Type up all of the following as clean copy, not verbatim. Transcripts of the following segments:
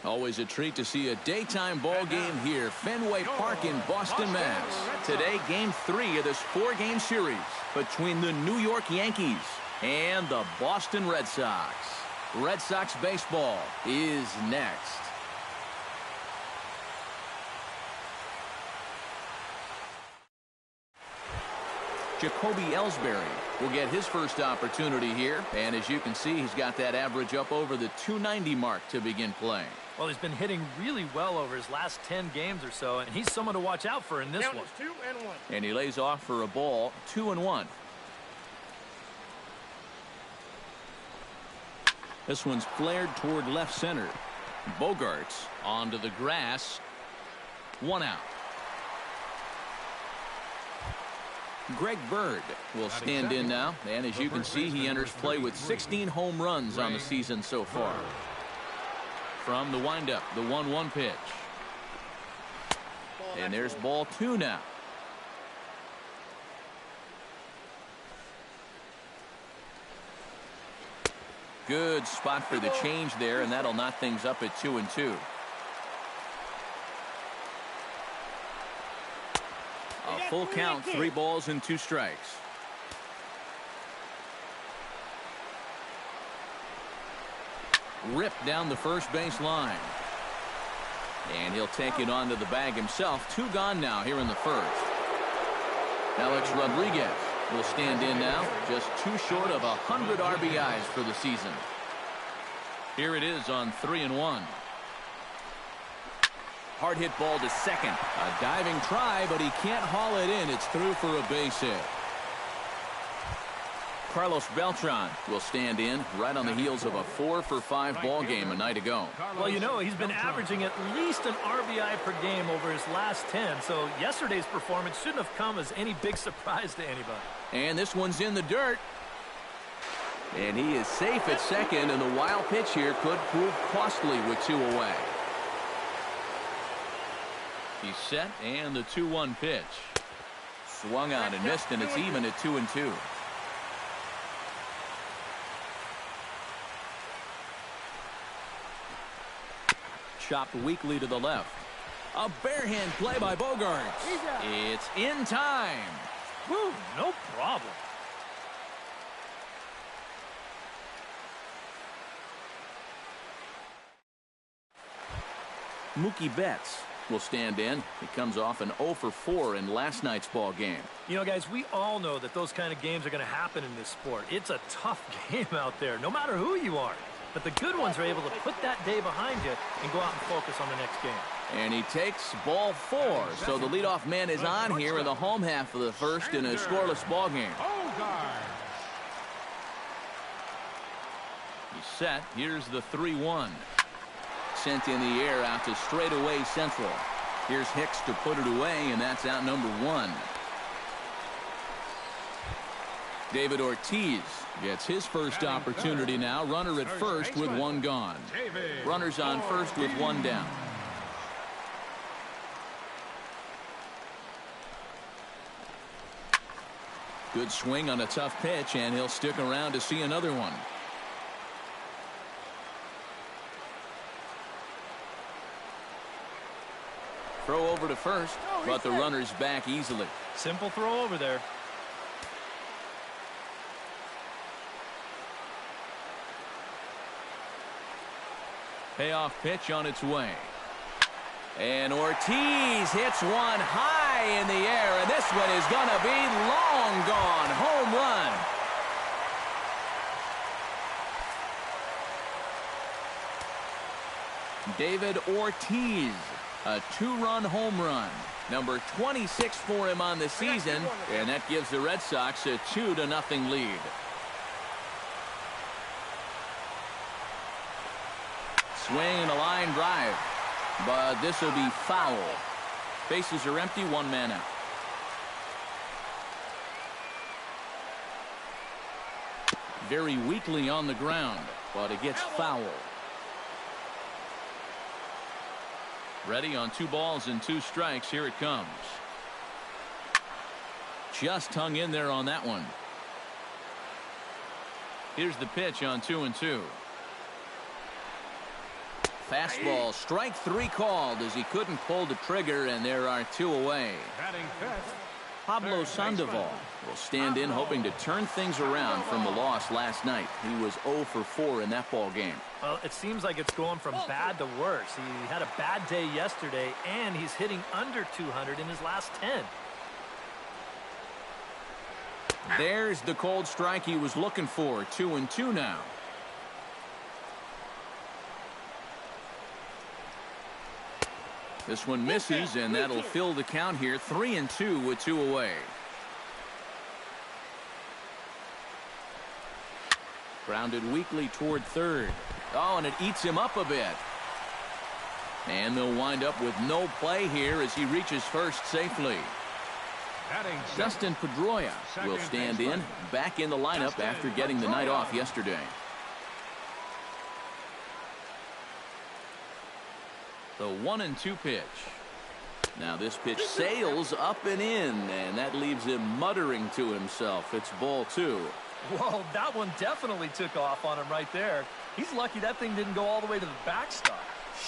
Always a treat to see a daytime ball game here, Fenway Park in Boston, Mass. Today, Game 3 of this 4-game series between the New York Yankees and the Boston Red Sox. Red Sox baseball is next. Jacoby Ellsbury will get his first opportunity here, and as you can see, he's got that average up over the 290 mark to begin playing. Well, he's been hitting really well over his last 10 games or so, and he's someone to watch out for in this one. 2-1. And he lays off for a ball, 2-1. This one's flared toward left center. Bogarts onto the grass. 1 out. Greg Bird will stand in now, and as you can see, he enters play with 16 home runs on the season so far. From the windup, the 1-1 pitch. And there's ball 2 now. Good spot for the change there, and that'll knot things up at 2-2. A full count, 3 balls and 2 strikes. Ripped down the first base line. And he'll take it onto the bag himself. 2 gone now here in the first. Alex Rodriguez will stand in now, just 2 short of 100 RBIs for the season. Here it is on 3-1. Hard hit ball to second. A diving try, but he can't haul it in. It's through for a base hit. Carlos Beltran will stand in right on the heels of a 4-for-5 ball game a night ago. Well, you know, he's been averaging at least an RBI per game over his last 10, so yesterday's performance shouldn't have come as any big surprise to anybody. And this one's in the dirt. And he is safe at second, and the wild pitch here could prove costly with 2 away. He's set, and the 2-1 pitch. Swung on and missed, and it's even at 2-2. Chopped weakly to the left. A barehand play by Bogarts. It's in time. Whew, no problem. Mookie Betts will stand in. He comes off an 0-for-4 in last night's ball game. You know, guys, we all know that those kind of games are going to happen in this sport. It's a tough game out there, no matter who you are. But the good ones are able to put that day behind you and go out and focus on the next game. And he takes ball 4. So the leadoff man is on here in the home half of the first in a scoreless ball game. He's set. Here's the 3-1. Sent in the air out to straightaway central. Here's Hicks to put it away, and that's out number 1. David Ortiz gets his first opportunity now. Runner at first with 1 gone. Runners on first with 1 down. Good swing on a tough pitch, and he'll stick around to see another one. Throw over to first, but the runner's back easily. Simple throw over there. Payoff pitch on its way. And Ortiz hits one high in the air, and this one is going to be long gone. Home run. David Ortiz, a 2-run home run. Number 26 for him on the season, and that gives the Red Sox a 2-0 lead. Swing and a line drive, but this will be foul. Bases are empty, 1 man out. Very weakly on the ground, but it gets foul. Ready on 2 balls and 2 strikes. Here it comes. Just hung in there on that one. Here's the pitch on 2-2. Fastball, strike 3 called as he couldn't pull the trigger, and there are 2 away. Pablo Sandoval will stand in, hoping to turn things around from the loss last night. He was 0 for 4 in that ball game. Well, it seems like it's going from bad to worse. He had a bad day yesterday, and he's hitting under 200 in his last 10. There's the cold strike he was looking for. 2-2 now. This one misses, and that'll fill the count here. 3-2 with 2 away. Grounded weakly toward third. Oh, and it eats him up a bit. And they'll wind up with no play here as he reaches first safely. Dustin Pedroia will stand in, back in the lineup after getting the night off yesterday. The 1-2 pitch. Now this pitch sails up and in, and that leaves him muttering to himself. It's ball 2. Whoa, that one definitely took off on him right there. He's lucky that thing didn't go all the way to the backstop.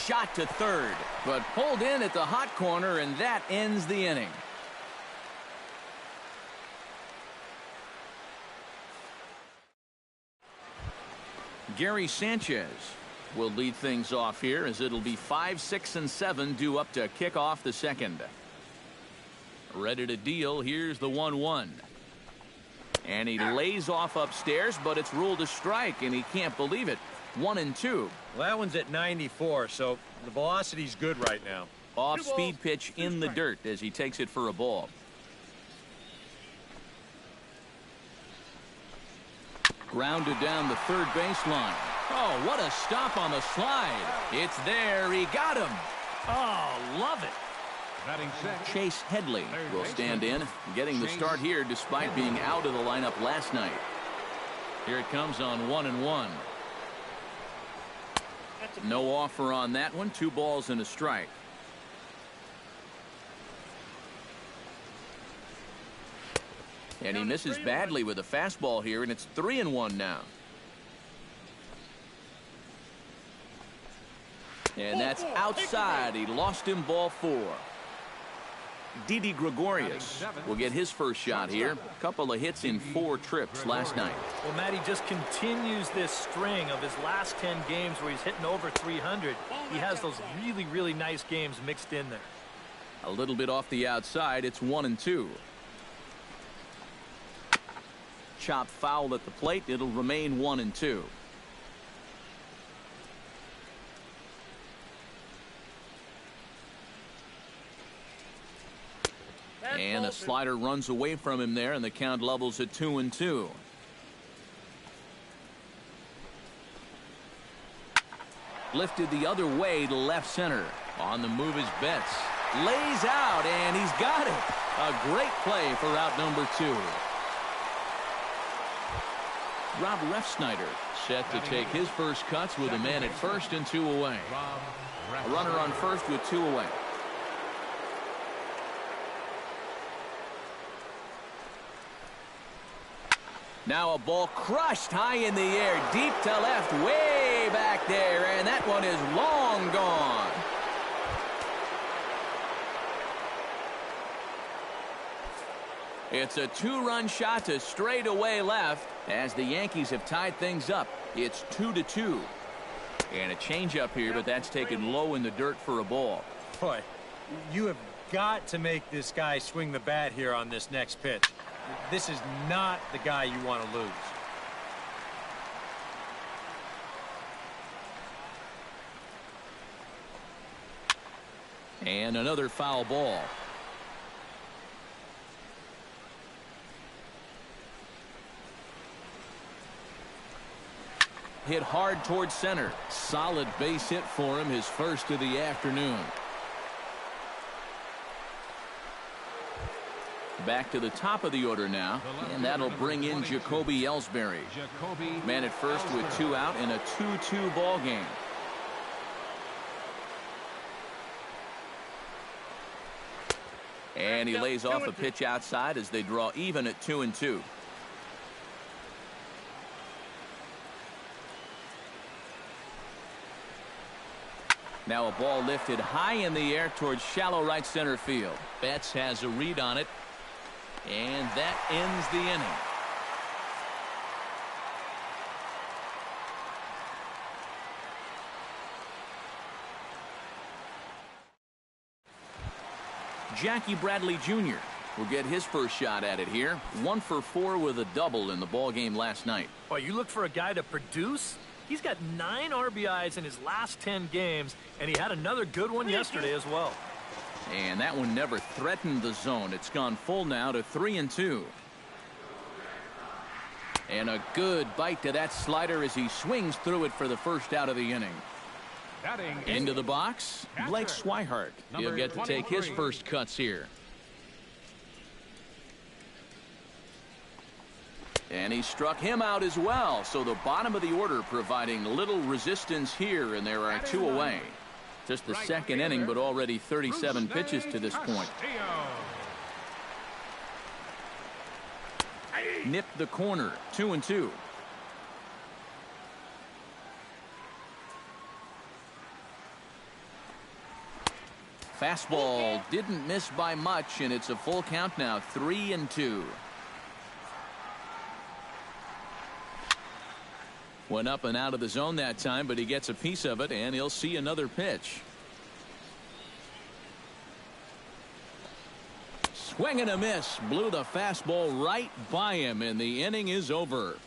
Shot to third, but pulled in at the hot corner, and that ends the inning. Gary Sanchez will lead things off here as it'll be 5, 6, and 7 due up to kick off the second. Ready to deal. Here's the 1-1. And he lays off upstairs, but it's ruled a strike, and he can't believe it. 1-2. Well, that one's at 94, so the velocity's good right now. Off-speed pitch in the dirt as he takes it for a ball. Grounded down the third baseline. Oh, what a stop on the slide. It's there. He got him. Oh, love it. Chase Headley will stand in, getting the start here despite being out of the lineup last night. Here it comes on 1-1. No offer on that one. 2 balls and a strike. And he misses badly with a fastball here, and it's 3-1 now. And that's outside. He lost him, ball 4. Didi Gregorius will get his first shot here. A couple of hits in 4 trips last night. Well, Matt, he just continues this string of his last 10 games where he's hitting over 300. He has those really, really nice games mixed in there. A little bit off the outside. It's 1-2. Chop foul at the plate. It'll remain 1-2. And a slider runs away from him there, and the count levels at 2-2. Lifted the other way to left center. On the move is Betts. Lays out, and he's got it. A great play for out number 2. Rob Refsnyder set to take his first cuts with a man at first and 2 away. A runner on first with 2 away. Now a ball crushed high in the air, deep to left, way back there, and that one is long gone. It's a 2-run shot to straightaway left as the Yankees have tied things up. It's 2-2. And a changeup here, but that's taken low in the dirt for a ball. Boy, you have got to make this guy swing the bat here on this next pitch. This is not the guy you want to lose. And another foul ball. Hit hard towards center. Solid base hit for him, his first of the afternoon. Back to the top of the order now, and that'll bring in Jacoby Ellsbury. Man at first with 2 out in a 2-2 ball game. And he lays off a pitch outside as they draw even at 2-2. Now a ball lifted high in the air towards shallow right center field. Betts has a read on it, and that ends the inning. Jackie Bradley Jr. will get his first shot at it here. 1 for 4 with a double in the ball game last night. Boy, you look for a guy to produce? He's got 9 RBIs in his last 10 games, and he had another good one yesterday as well. And that one never threatened the zone. It's gone full now to 3-2. And a good bite to that slider as he swings through it for the first out of the inning. Into the box, Blake Swihart. He'll get to take his first cuts here. And he struck him out as well. So the bottom of the order providing little resistance here, and there are 2 away. Just the second inning, but already 37 pitches to this point. Nipped the corner, 2-2. Fastball didn't miss by much, and it's a full count now, 3-2. Went up and out of the zone that time, but he gets a piece of it, and he'll see another pitch. Swing and a miss. Blew the fastball right by him, and the inning is over.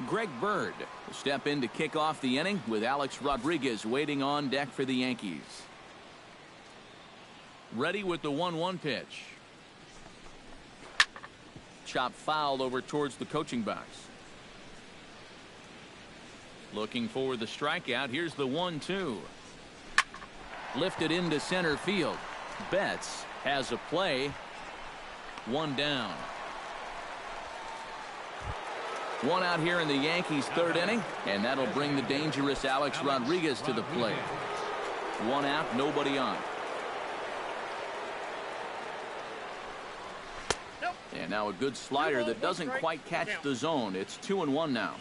Greg Bird will step in to kick off the inning with Alex Rodriguez waiting on deck for the Yankees. Ready with the 1-1 pitch. Chop foul over towards the coaching box. Looking for the strikeout. Here's the 1-2. Lifted into center field. Betts has a play. 1 down. 1 out here in the Yankees' 3rd inning, and that'll bring the dangerous Alex Rodriguez to the plate. 1 out, nobody on. And now a good slider that doesn't quite catch the zone. It's 2-1 now.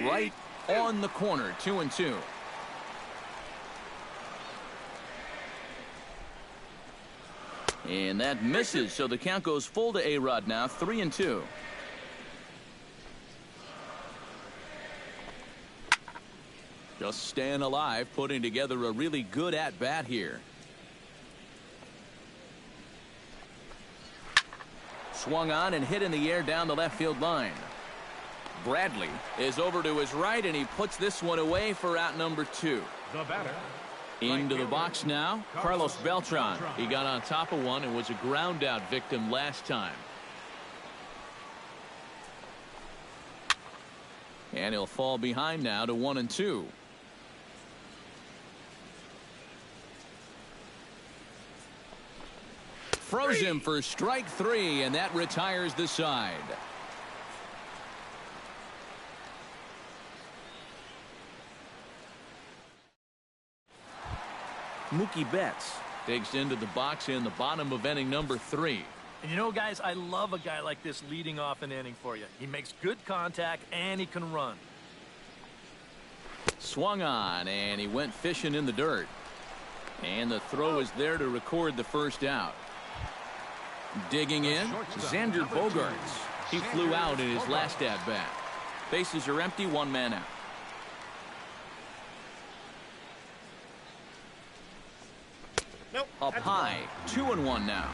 Right on the corner, 2-2. And that misses, so the count goes full to A-Rod now, 3-2. Just staying alive, putting together a really good at-bat here. Swung on and hit in the air down the left field line. Bradley is over to his right, and he puts this one away for out number 2. The batter. Into the box now, Carlos Beltran. He got on top of one and was a ground out victim last time. And he'll fall behind now to 1-2. Froze him for strike 3, and that retires the side. Mookie Betts digs into the box in the bottom of inning number 3. And you know, guys, I love a guy like this leading off an inning for you. He makes good contact, and he can run. Swung on, and he went fishing in the dirt. And the throw is there to record the first out. Digging in, Xander Bogaerts. He flew out in his last at-bat. Bases are empty, 1 man out. Up high, 2-1 now.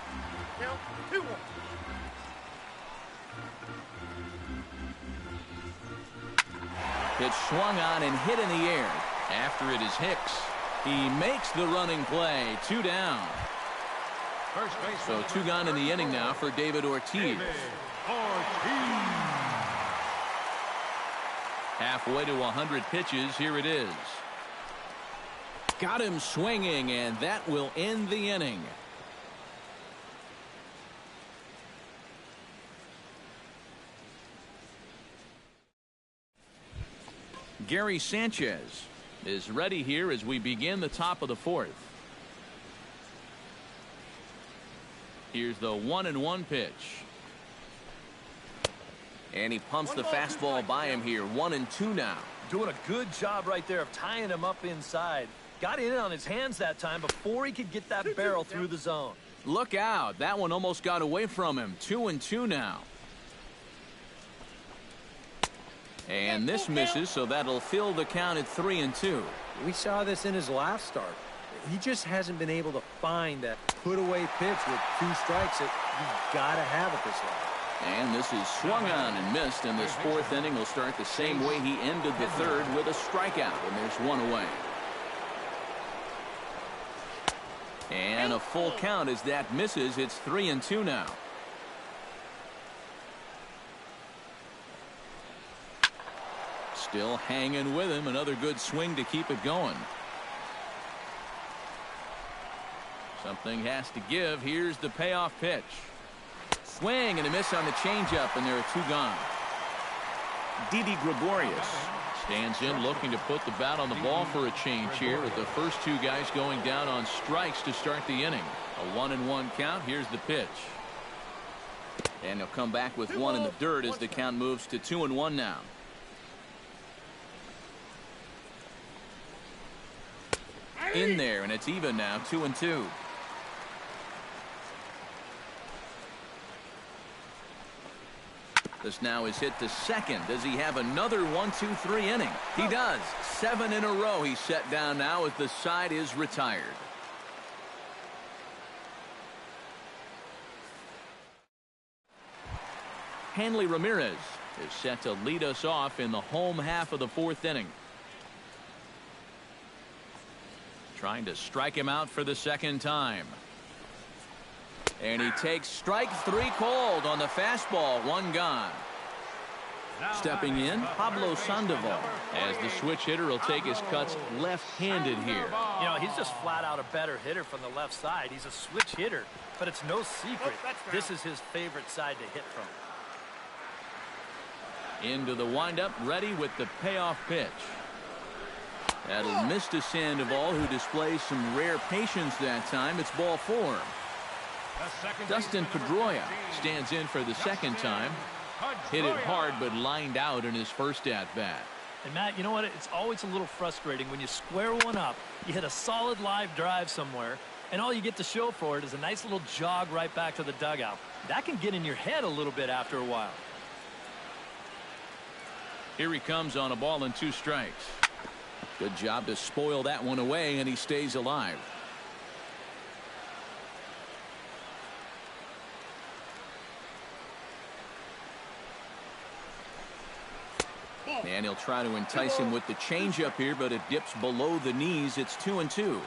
Pitch swung on and hit in the air. After it is Hicks. He makes the running play. 2 down. So 2 gone in the inning now for David Ortiz. Halfway to 100 pitches. Here it is. Got him swinging, and that will end the inning. Gary Sanchez is ready here as we begin the top of the 4th. Here's the 1-1 pitch. And he pumps the fastball by him here. 1-2 now. Doing a good job right there of tying him up inside. Got in on his hands that time before he could get that barrel through the zone. Look out. That one almost got away from him. 2-2 now. And this misses, so that'll fill the count at 3-2. We saw this in his last start. He just hasn't been able to find that put-away pitch with 2 strikes that you've got to have at this level. And this is swung on and missed, and this 4th inning will start the same way he ended the 3rd with a strikeout, and there's 1 away. And a full count as that misses. It's 3-2 now. Still hanging with him. Another good swing to keep it going. Something has to give. Here's the payoff pitch. Swing and a miss on the changeup, and there are 2 gone. Didi Gregorius stands in looking to put the bat on the ball for a change here with the first 2 guys going down on strikes to start the inning. A 1-1 count. Here's the pitch. And he'll come back with 1 in the dirt as the count moves to 2-1 now. In there, and it's even now, 2-2. This now is hit to second. Does he have another 1-2-3 inning? He does. 7 in a row he's set down now as the side is retired. Hanley Ramirez is set to lead us off in the home half of the 4th inning. Trying to strike him out for the 2nd time. And he takes strike 3 cold on the fastball. 1 gone. Stepping in, Pablo Sandoval, as the switch hitter will take his cuts left-handed here. You know, he's just flat out a better hitter from the left side. He's a switch hitter, but it's no secret. This is his favorite side to hit from. Into the windup, ready with the payoff pitch. That'll miss to Sandoval, who displays some rare patience that time. It's ball 4. Dustin Pedroia stands in for the 2nd time. Hit it hard, but lined out in his first at-bat. And, Matt, you know what? It's always a little frustrating when you square one up, you hit a solid live drive somewhere, and all you get to show for it is a nice little jog right back to the dugout. That can get in your head a little bit after a while. Here he comes on a ball and 2 strikes. Good job to spoil that one away, and he stays alive. And he'll try to entice him with the changeup here, but it dips below the knees. It's 2-2.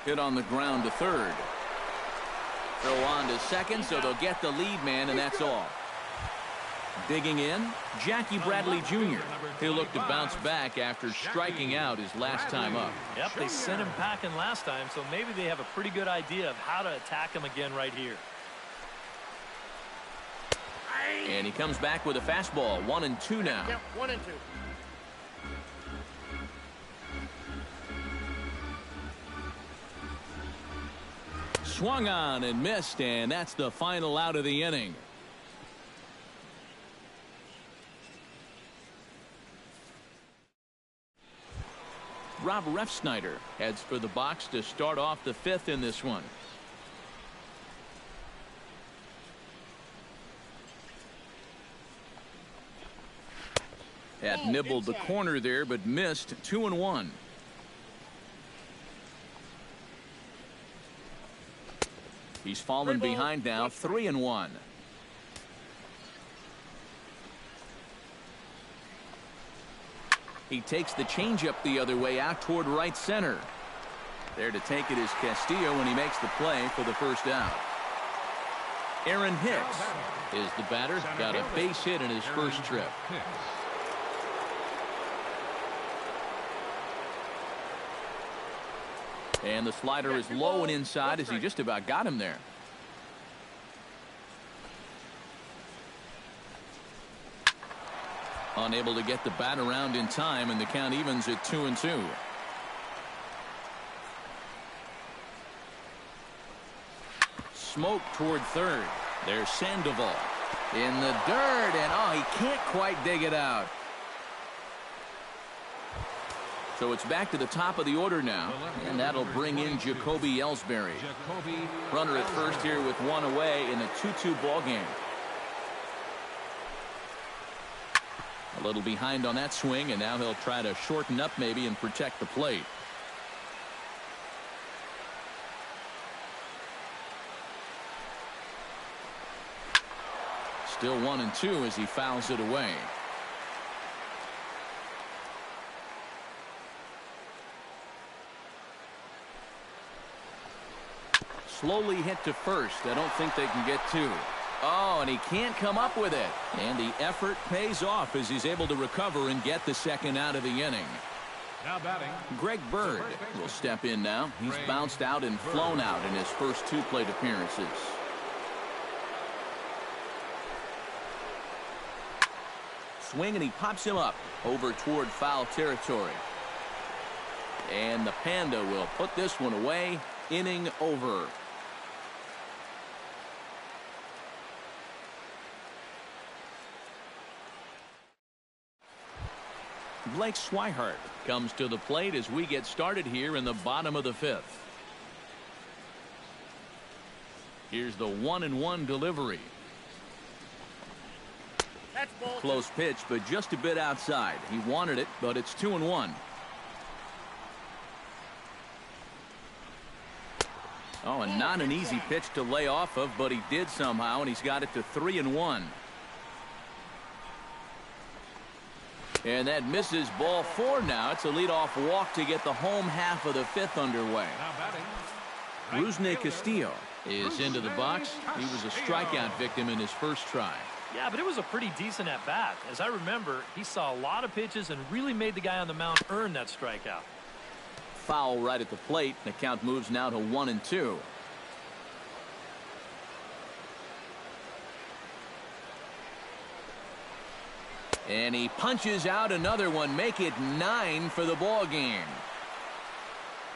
Hit on the ground to 3rd. Throw on to 2nd, so they'll get the lead man, and that's all. Digging in, Jackie Bradley Jr. He'll look to bounce back after striking out his last time up. Yep, they sent him packing last time, so maybe they have a pretty good idea of how to attack him again right here. And he comes back with a fastball. 1-2 now. Yep, 1-2. Swung on and missed, and that's the final out of the inning. Rob Refsnyder heads for the box to start off the 5th in this one. Had nibbled the corner there, but missed. 2-1. He's fallen behind now. 3-1. He takes the changeup the other way out toward right center. There to take it is Castillo, when he makes the play for the first out. Aaron Hicks is the batter. Got a base hit in his first trip. And the slider is low and inside as he just about got him there. Unable to get the bat around in time, and the count evens at 2-2. smoke toward third. There's Sandoval in the dirt, and oh, he can't quite dig it out. So it's back to the top of the order now, and that'll bring in Jacoby Ellsbury. Runner at first here with one away in a 2-2 ball game. A little behind on that swing, and now he'll try to shorten up maybe and protect the plate. Still 1-2 as he fouls it away. Slowly hit to first. I don't think they can get two. Oh, and he can't come up with it. And the effort pays off as he's able to recover and get the second out of the inning. Now batting, Greg Bird will step in now. He's bounced out and flown out in his first 2 plate appearances. Swing, and he pops him up over toward foul territory. And the Panda will put this one away. Inning over. Blake Swihart comes to the plate as we get started here in the bottom of the 5th. Here's the 1-1 delivery. Close pitch, but just a bit outside. He wanted it, but it's 2-1. Oh, and not an easy pitch to lay off of, but he did somehow, and he's got it to 3-1. And that misses ball 4 now. It's a leadoff walk to get the home half of the 5th underway. Rusney Castillo is into the box. He was a strikeout victim in his first try. Yeah, but it was a pretty decent at-bat. As I remember, he saw a lot of pitches and really made the guy on the mound earn that strikeout. Foul right at the plate. The count moves now to 1-2. And he punches out another one. Make it 9 for the ball game.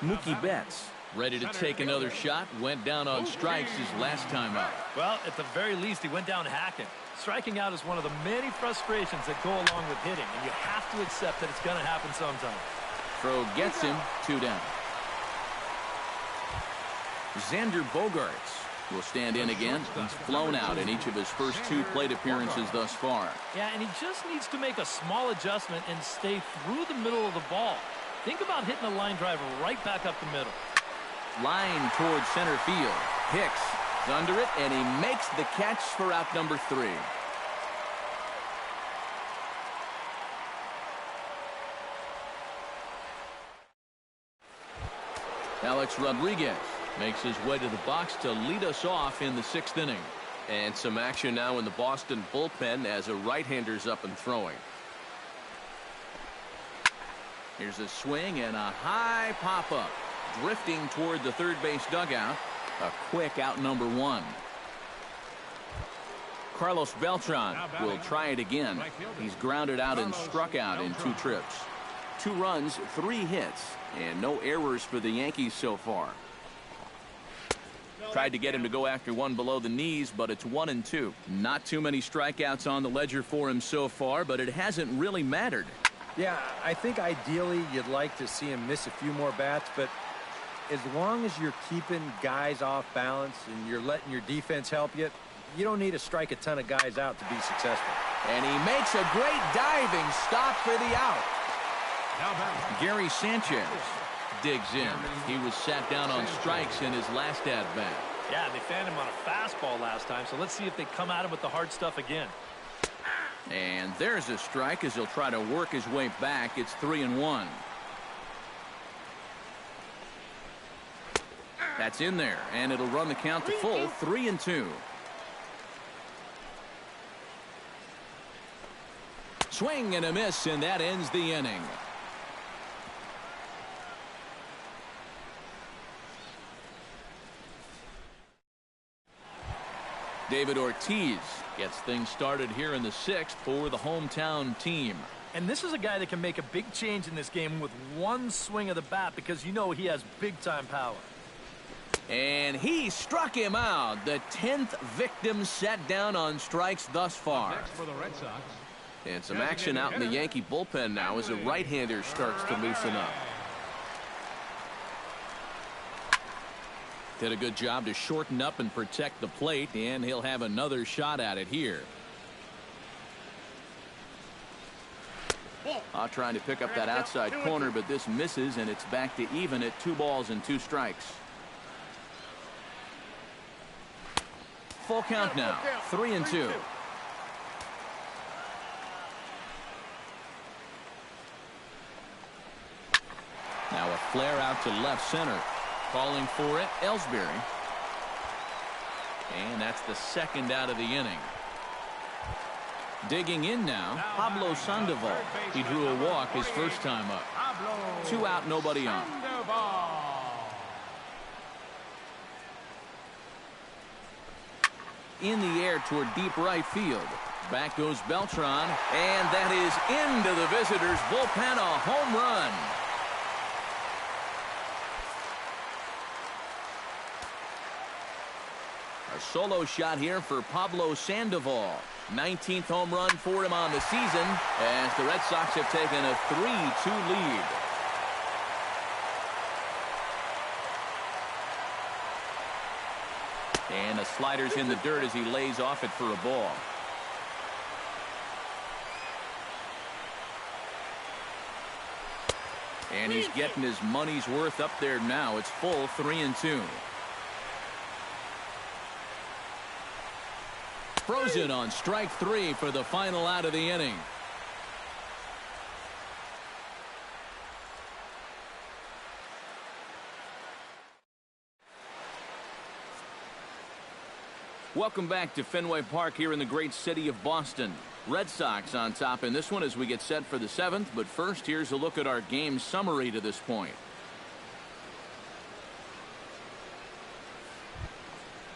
Mookie Betts ready to take another shot. Went down on strikes his last time out. Well, at the very least, he went down hacking. Striking out is one of the many frustrations that go along with hitting, and you have to accept that it's going to happen sometime. Throw gets him. 2 down. Xander Bogaerts will stand in again. He's flown out in each of his first 2 plate appearances thus far. Yeah, and he just needs to make a small adjustment and stay through the middle of the ball. Think about hitting a line driver right back up the middle. Line towards center field. Hicks is under it, and he makes the catch for out number 3. Alex Rodriguez makes his way to the box to lead us off in the 6th inning. And some action now in the Boston bullpen as a right-hander's up and throwing. Here's a swing and a high pop-up. Drifting toward the third base dugout. A quick out number 1. Carlos Beltran will try it again. He's grounded out and struck out in 2 trips. 2 runs, 3 hits, and no errors for the Yankees so far. Tried to get him to go after one below the knees, but it's 1-2. Not too many strikeouts on the ledger for him so far, but it hasn't really mattered. Yeah, I think ideally you'd like to see him miss a few more bats, but as long as you're keeping guys off balance and you're letting your defense help you, you don't need to strike a ton of guys out to be successful. And he makes a great diving stop for the out. Gary Sanchez digs in. He was sat down on strikes in his last at-bat. Yeah, they fanned him on a fastball last time, so let's see if they come at him with the hard stuff again. And there's a strike as he'll try to work his way back. It's 3-1. That's in there, and it'll run the count to full. 3-2. Swing and a miss, and that ends the inning. David Ortiz gets things started here in the 6th for the hometown team. And this is a guy that can make a big change in this game with one swing of the bat because you know he has big-time power. And he struck him out. The 10th victim set down on strikes thus far. Next for the Red Sox. And some action out in the Yankee bullpen now as a right-hander starts to loosen up. Did a good job to shorten up and protect the plate, and he'll have another shot at it here. Trying to pick up that outside corner, but this misses, and it's back to even at 2 balls and 2 strikes. Full count now, 3-2. Now a flare out to left center. Calling for it, Ellsbury. And that's the second out of the inning. Digging in now, Pablo Sandoval. He drew a walk his first time up. 2 out, nobody on. In the air toward deep right field. Back goes Beltran, and that is into the visitors' bullpen, a home run. A solo shot here for Pablo Sandoval. 19th home run for him on the season as the Red Sox have taken a 3-2 lead. And the slider's in the dirt as he lays off it for a ball. And he's getting his money's worth up there now. It's full 3-2. Frozen on strike 3 for the final out of the inning. Welcome back to Fenway Park here in the great city of Boston. Red Sox on top in this one as we get set for the 7th. But first, here's a look at our game summary to this point.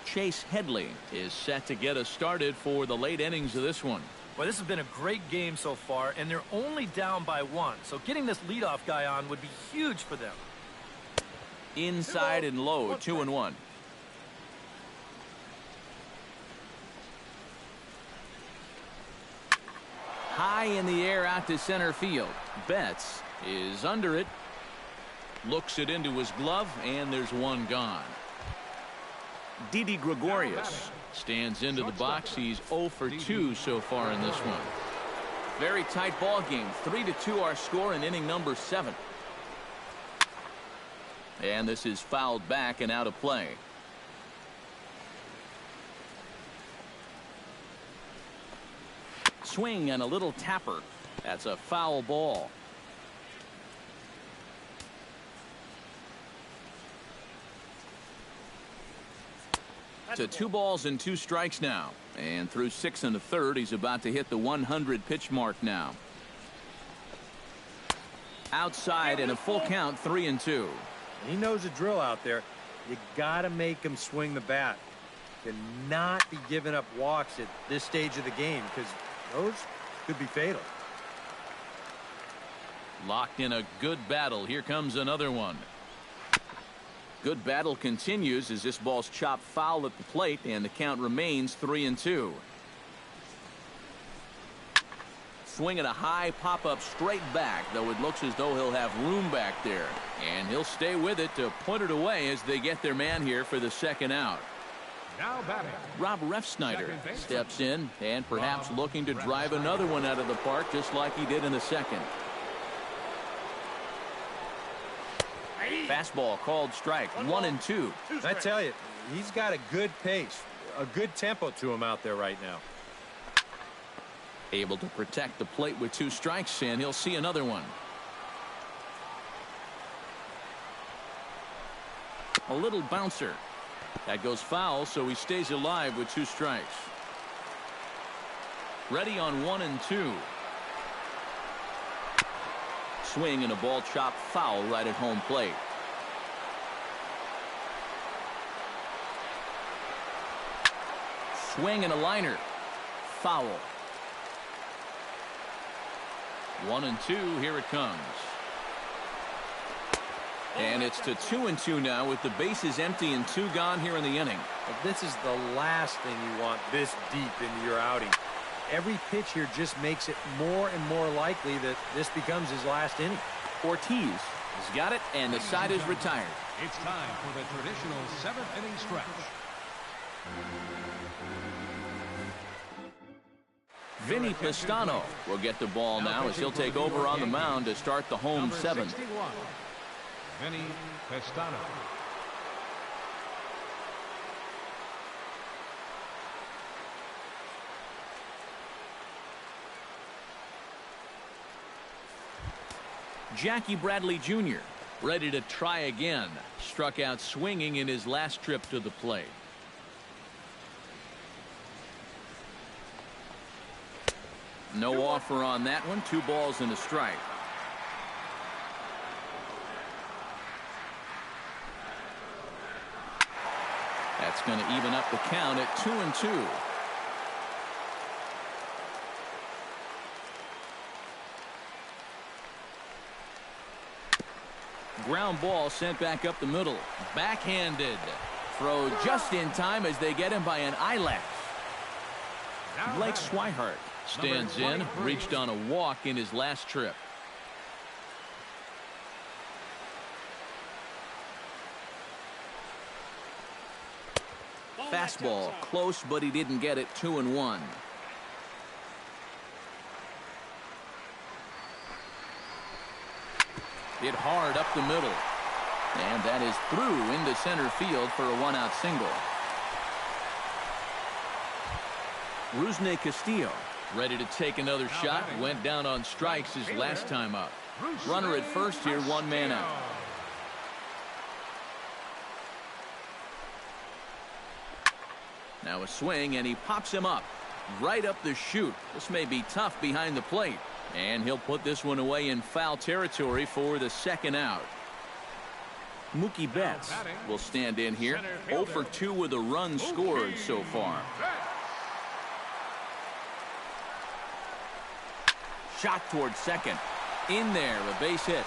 Chase Headley is set to get us started for the late innings of this one. Well, this has been a great game so far, and they're only down by 1. So getting this leadoff guy on would be huge for them. Inside and low, 2-1. High in the air out to center field. Betts is under it. Looks it into his glove, and there's one gone. Didi Gregorius stands into the box. He's 0 for 2 so far in this one. Very tight ball game. 3-2 our score in inning number 7. And this is fouled back and out of play. Swing and a little tapper. That's a foul ball. To 2 balls and 2 strikes now. And through 6 1/3, he's about to hit the 100 pitch mark now. Outside and a full count, 3-2. He knows the drill out there. You got to make him swing the bat. Cannot be giving up walks at this stage of the game because those could be fatal. Locked in a good battle. Here comes another one. Good battle continues as this ball's chopped foul at the plate, and the count remains 3-2. Swinging a high pop-up straight back, though it looks as though he'll have room back there. And he'll stay with it to point it away as they get their man here for the second out. Now batting, Rob Refsnyder steps in and perhaps looking to drive another one out of the park just like he did in the second. Fastball called strike, 1-2. I tell you, he's got a good pace, a good tempo to him out there right now. Able to protect the plate with 2 strikes, and he'll see another one. A little bouncer. That goes foul, so he stays alive with 2 strikes. Ready on 1-2. Swing and a ball chopped foul right at home plate. Swing and a liner. Foul. 1-2. Here it comes. And it's to 2-2 now with the bases empty and 2 gone here in the inning. Well, this is the last thing you want this deep into your outing. Every pitch here just makes it more and more likely that this becomes his last inning. Ortiz has got it, and the side is retired. It's time for the traditional 7th inning stretch. Vinny Pistano will get the ball now as he'll take over on the mound to start the home 7th. Vinny Pistano. Jackie Bradley Jr. ready to try again. Struck out swinging in his last trip to the plate. No offer on that one. 2 balls and a strike. That's going to even up the count at 2-2. Ground ball sent back up the middle. Backhanded. Throw just in time as they get him by an eyelash. Blake Swihart stands in. Reached on a walk in his last trip. Fastball close, but he didn't get it. 2-1. Hit hard up the middle. And that is through into center field for a 1-out single. Rusney Castillo ready to take another shot. Went down on strikes his last time up. Runner at first here, 1 man out. Now a swing, and he pops him up right up the chute. This may be tough behind the plate, and he'll put this one away in foul territory for the 2nd out. Mookie Betts will stand in here. 0 for 2 with a run scored so far. Shot towards second. In there, a base hit.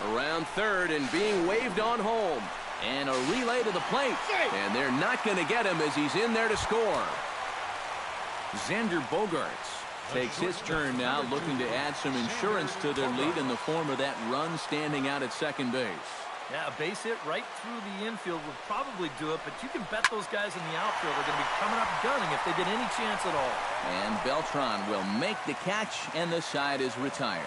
Around third and being waved on home. And a relay to the plate. And they're not going to get him as he's in there to score. Xander Bogaerts takes his turn now, looking to add some insurance to their lead in the form of that run standing out at second base. Yeah, a base hit right through the infield would probably do it, but you can bet those guys in the outfield are going to be coming up gunning if they get any chance at all. And Beltran will make the catch, and the side is retired.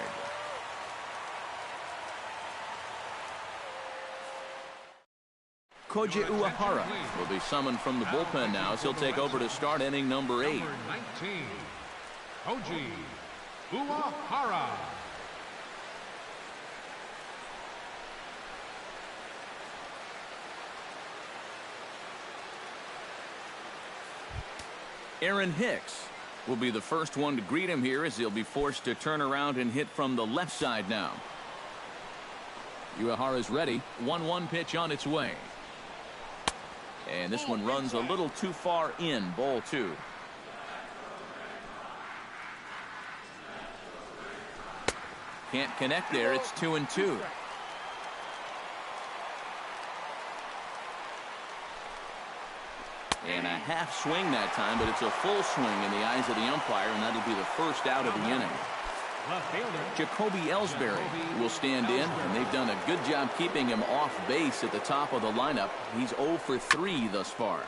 Koji Uehara will be summoned from the bullpen now as he'll take over to start inning number 8. Number 19, Koji Uehara. Aaron Hicks will be the first one to greet him here as he'll be forced to turn around and hit from the left side now. Uehara's ready. 1-1 pitch on its way. And this one runs a little too far in. Ball 2. Can't connect there. It's 2-2. And a half swing that time, but it's a full swing in the eyes of the umpire, and that'll be the first out of the inning. Jacoby Ellsbury will stand in, and they've done a good job keeping him off base at the top of the lineup. He's 0 for 3 thus far.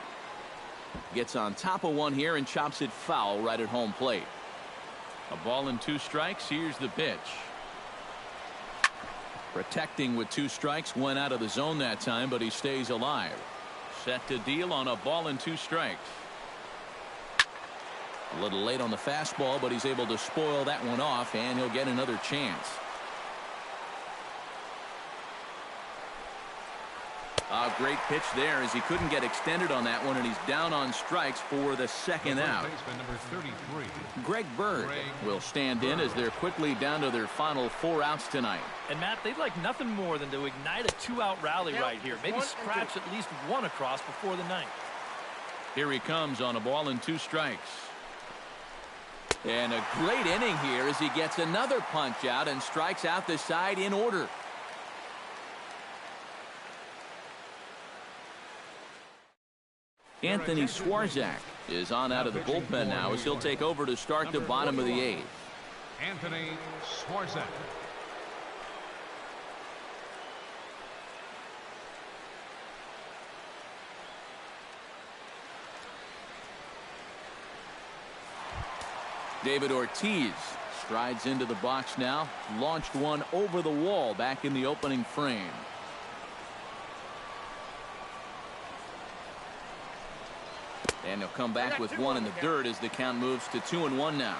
Gets on top of one here and chops it foul right at home plate. A ball and 2 strikes. Here's the pitch. Protecting with 2 strikes. Went out of the zone that time, but he stays alive. Set to deal on a ball and 2 strikes. A little late on the fastball, but he's able to spoil that one off, and he'll get another chance. A great pitch there as he couldn't get extended on that one, and he's down on strikes for the 2nd out. Number 33. Greg Bird will stand in as they're quickly down to their final 4 outs tonight. And Matt, they'd like nothing more than to ignite a 2-out rally right here. Maybe scratch at least 1 across before the 9th. Here he comes on a ball and 2 strikes. And a great inning here as he gets another punch out and strikes out the side in order. Anthony Swarzak is on out of the bullpen now as he'll take over to start the bottom of the 8th. Anthony Swarzak. David Ortiz strides into the box now. Launched one over the wall back in the opening frame. And he'll come back with one in the dirt as the count moves to 2-1 now.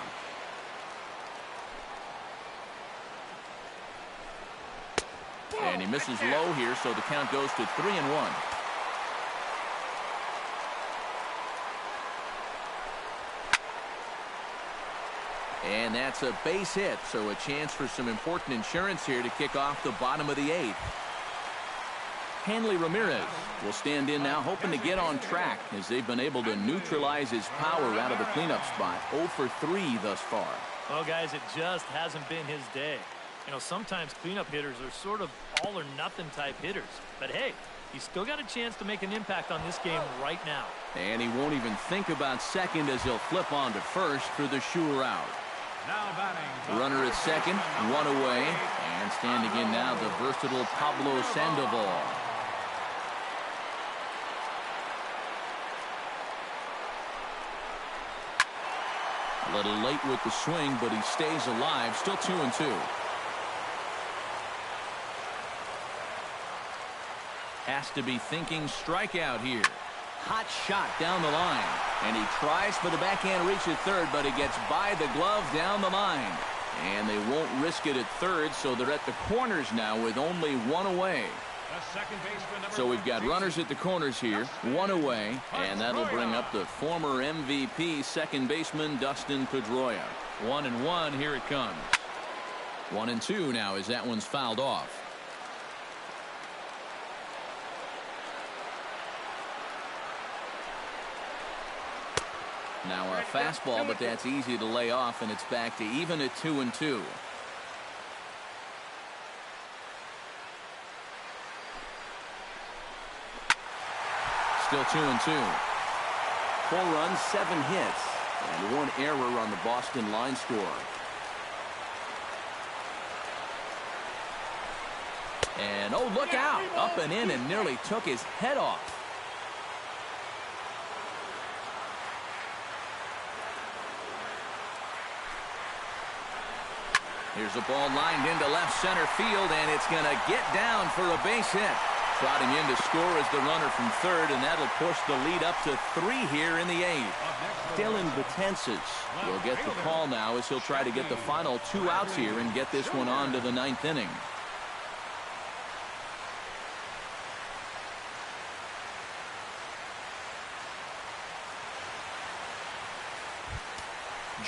And he misses low here, so the count goes to 3-1. And that's a base hit, so a chance for some important insurance here to kick off the bottom of the 8th. Hanley Ramirez will stand in now, hoping to get on track as they've been able to neutralize his power out of the cleanup spot. 0 for 3 thus far. Well, guys, it just hasn't been his day. You know, sometimes cleanup hitters are sort of all or nothing type hitters. But hey, he's still got a chance to make an impact on this game right now. And he won't even think about second as he'll flip on to first for the sure out. Now batting. Runner at second, one away, and standing in now the versatile Pablo Sandoval. A little late with the swing, but he stays alive. Still 2-2. Has to be thinking strikeout here. Hot shot down the line. And he tries for the backhand reach at third, but he gets by the glove down the line. And they won't risk it at third, so they're at the corners now with only one away. So we've got runners at the corners here, one away, and that'll bring up the former MVP second baseman Dustin Pedroia. 1-1, here it comes. 1-2 now as that one's fouled off. Now a fastball, but that's easy to lay off, and it's back to even at 2-2. Still 2-2. 4 runs, 7 hits, and 1 error on the Boston line score. And oh, look out! Up and in and nearly took his head off. Here's a ball lined into left center field, and it's going to get down for a base hit. Trotting in to score is the runner from third, and that'll push the lead up to 3 here in the 8th. Dylan Betances will get the call now as he'll try to get the final 2 outs here and get this one on to the 9th inning.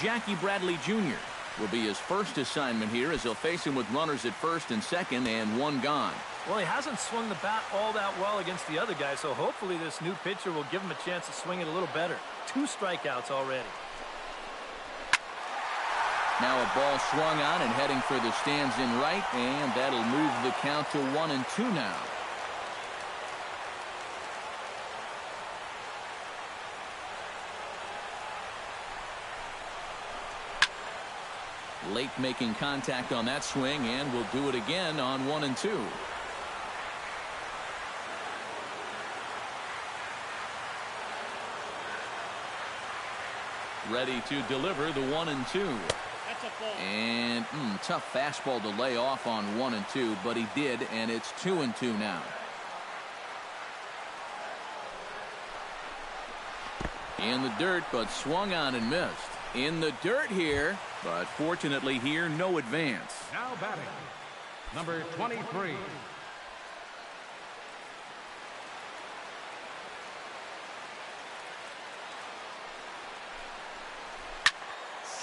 Jackie Bradley Jr. will be his first assignment here as he'll face him with runners at first and second and 1 gone. Well, he hasn't swung the bat all that well against the other guy, so hopefully this new pitcher will give him a chance to swing it a little better. 2 strikeouts already. Now a ball swung on and heading for the stands in right, and that'll move the count to 1-2 now. Late making contact on that swing, and will do it again on 1-2. Ready to deliver the 1-2. And tough fastball to lay off on 1-2, but he did, and it's 2-2 now. In the dirt, but swung on and missed. In the dirt here, but fortunately here, no advance. Now batting, number 23.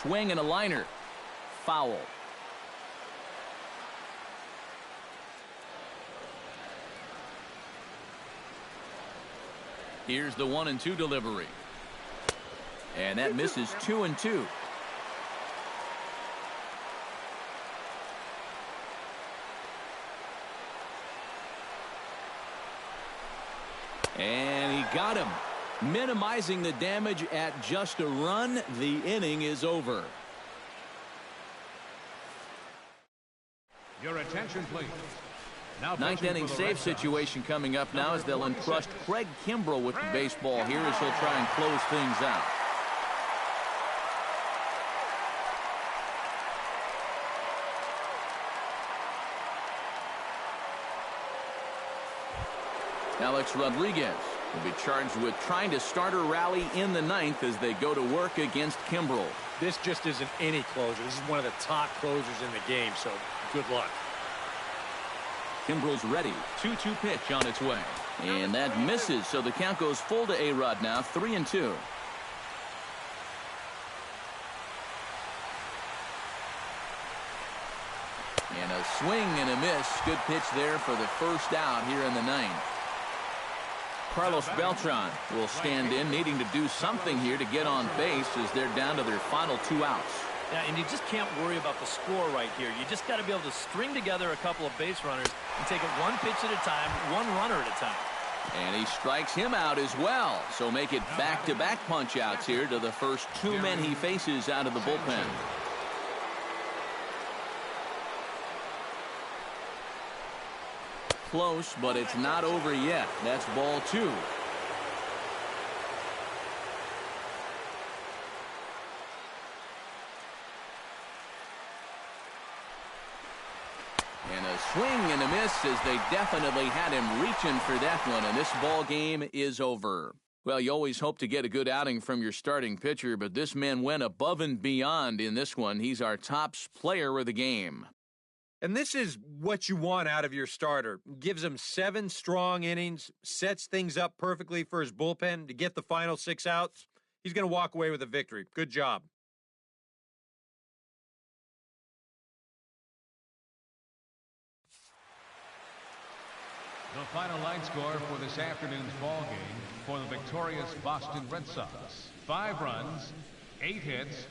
Swing and a liner. Foul. Here's the 1-2 delivery. And that misses 2-2. And he got him. Minimizing the damage at just a run. The inning is over. Your attention, please. Now Ninth inning save situation coming up now as they'll entrust Craig Kimbrell with the baseball here as he'll try and close things out. Alex Rodriguez will be charged with trying to start a rally in the ninth as they go to work against Kimbrell. This just isn't any closer. This is one of the top closers in the game, so good luck. Kimbrell's ready. 2-2 pitch on its way. And that misses, so the count goes full to A-Rod now, 3-2. And a swing and a miss. Good pitch there for the first out here in the ninth. Carlos Beltran will stand in, needing to do something here to get on base as they're down to their final 2 outs. Yeah, and you just can't worry about the score right here. You just got to be able to string together a couple of base runners and take it one pitch at a time, one runner at a time. And he strikes him out as well. So make it back-to-back punch-outs here to the first 2 men he faces out of the bullpen. Close, but it's not over yet. That's ball 2. And a swing and a miss as they definitely had him reaching for that one, and this ball game is over. Well, you always hope to get a good outing from your starting pitcher, but this man went above and beyond in this one. He's our top player of the game. And this is what you want out of your starter. Gives him 7 strong innings, sets things up perfectly for his bullpen to get the final 6 outs. He's going to walk away with a victory. Good job. The final line score for this afternoon's ball game for the victorious Boston Red Sox. 5 runs, 8 hits,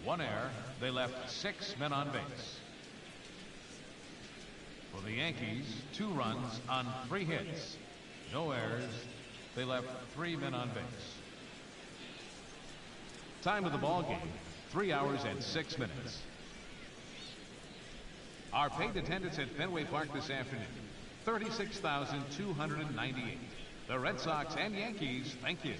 1 error. They left 6 men on base. For the Yankees, 2 runs on 3 hits. No errors. They left 3 men on base. Time of the ball game, 3 hours and 6 minutes. Our paid attendance at Fenway Park this afternoon, 36,298. The Red Sox and Yankees, thank you.